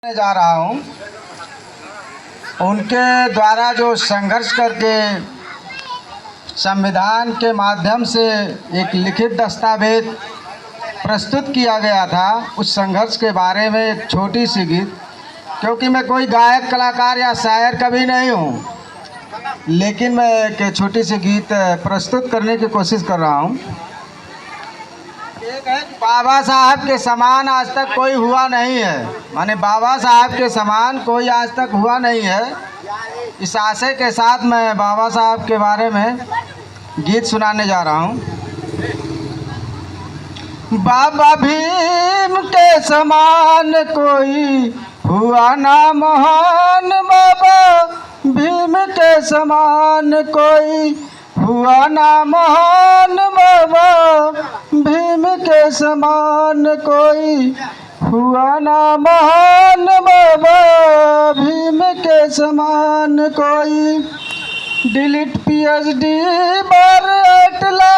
जा रहा हूँ। उनके द्वारा जो संघर्ष करके संविधान के माध्यम से एक लिखित दस्तावेज प्रस्तुत किया गया था, उस संघर्ष के बारे में एक छोटी सी गीत। क्योंकि मैं कोई गायक, कलाकार या शायर कभी नहीं हूँ, लेकिन मैं एक छोटी सी गीत प्रस्तुत करने की कोशिश कर रहा हूँ। एक है, बाबा साहब के समान आज तक कोई हुआ नहीं है। माने बाबा साहब के समान कोई आज तक हुआ नहीं है। इस आशय के साथ मैं बाबा साहब के बारे में गीत सुनाने जा रहा हूँ। बाबा भीम के समान कोई हुआ ना महान, बाबा भीम के समान कोई हुआ ना महान, बाबा भीम के समान कोई हुआ ना महान, बाबा भीम के समान कोई। डिलीट पीएचडी बार एटला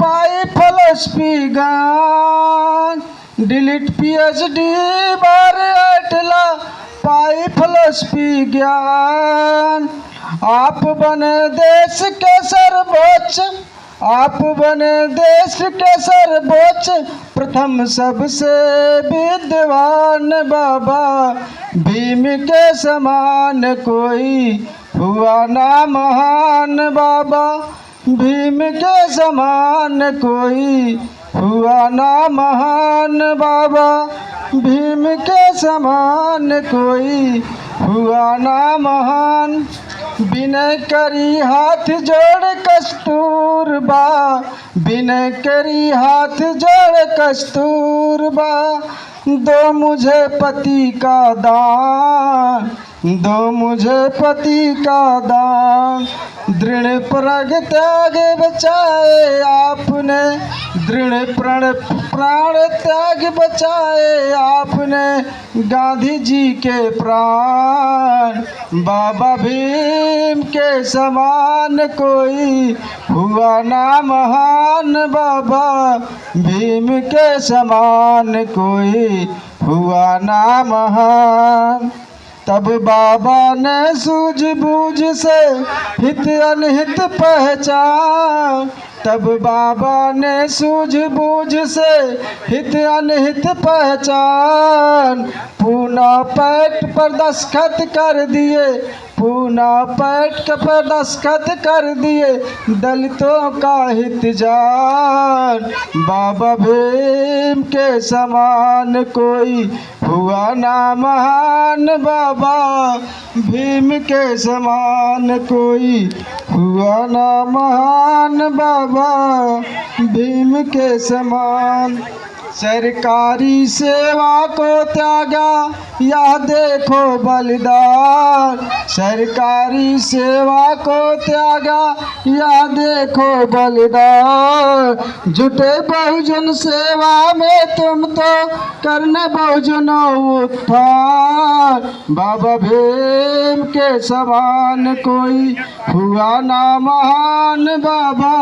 पाई फिलॉसफी गान, डिलीट पीएचडी बार एटला पाई फिलॉसफी ज्ञान। आप बने देश के सर्वोच्च, आप बने देश के सर्वोच्च प्रथम सबसे विद्वान, बाबा भीम के समान कोई हुआ ना महान, बाबा भीम के समान कोई हुआ ना महान, बाबा भीम के समान कोई हुआ ना महान। विनय करी हाथ जोड़ कस्तूरबा, विनय करी हाथ जोड़ कस्तूरबा। दो मुझे पति का दान, दो मुझे पति का दान। दृढ़ प्रण त्याग बचाए आपने, दृढ़ प्राण त्याग बचाए आपने गांधी जी के प्राण। बाबा भीम के समान कोई हुआ ना महान, बाबा भीम के समान कोई हुआ ना महान। तब बाबा ने सूझबूझ से हित अनहित पहचान, तब बाबा ने सूझबूझ से हित अनहित पहचान। पूना पैक्ट पर दस्तखत कर दिए, पूना पैक्ट पर दस्तखत कर दिए दलितों का हित जान। बाबा भीम के समान कोई हुआ ना महान, बाबा भीम के समान कोई हुआ ना महान, बाबा भीम के समान। सरकारी सेवा को त्यागा यह देखो बलिदान, सरकारी सेवा को त्यागा यह देखो बलिदान। जुटे बहुजन सेवा में तुम तो करने बहुजनों उत्थान। बाबा भीम के समान कोई हुआ ना महान, बाबा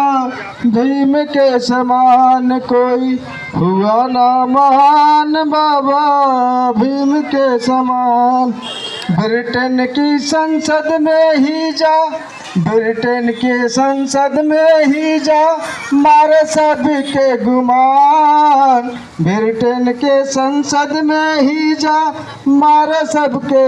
भीम के समान कोई हुआ ना महान, बाबा भीम के समान। ब्रिटेन की संसद में ही जा, ब्रिटेन के संसद में ही जा मारे सबके गुमान। ब्रिटेन के संसद में ही जा मारे सबके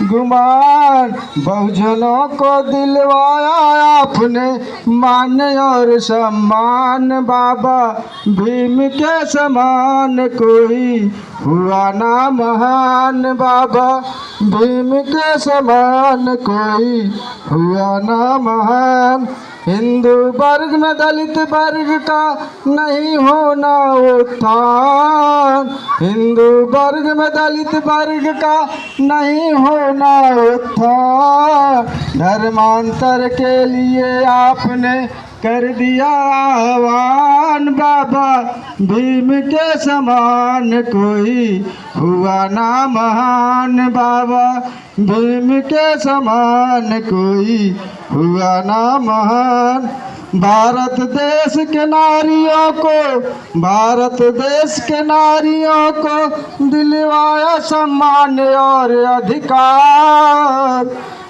गुमान। बहुजनों को दिलवाया आपने मान और सम्मान, बाबा भीम के समान कोई हुआ ना महान, बाबा भीम के समान कोई हुआ ना महान। हिंदू वर्ग में दलित वर्ग का नहीं होना उत्थान, हिंदू वर्ग में दलित वर्ग का नहीं होना उत्थान। धर्मांतर के लिए आपने कर दिया आह्वान, बाबा भीम के समान कोई हुआ ना महान, बाबा भीम के समान कोई हुआ ना महान। भारत देश के नारियों को, भारत देश के नारियों को दिलवाया सम्मान और अधिकार।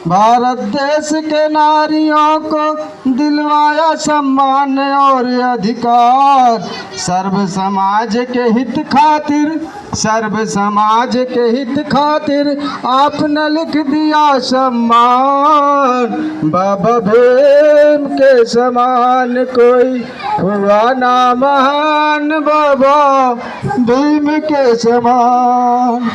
भारत देश के नारियों को दिलवाया सम्मान और अधिकार। सर्व समाज के हित खातिर, सर्व समाज के हित खातिर आपने लिख दिया सम्मान। बाबा भीम के समान कोई हुआ ना महान, बाबा भीम के समान।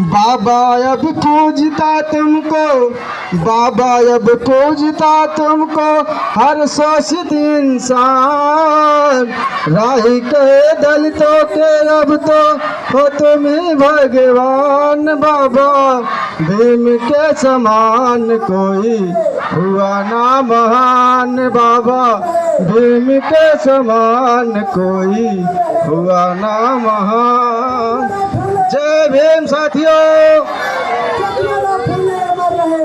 बाबा अब पूजता तुमको, बाबा अब पूजता तुमको हर शोषित इंसान। राही के दलितों के अब तो हो तुम ही भगवान। बाबा भीम के समान कोई हुआ ना महान, बाबा भीम के समान कोई हुआ ना महान। जय भीम साथियों।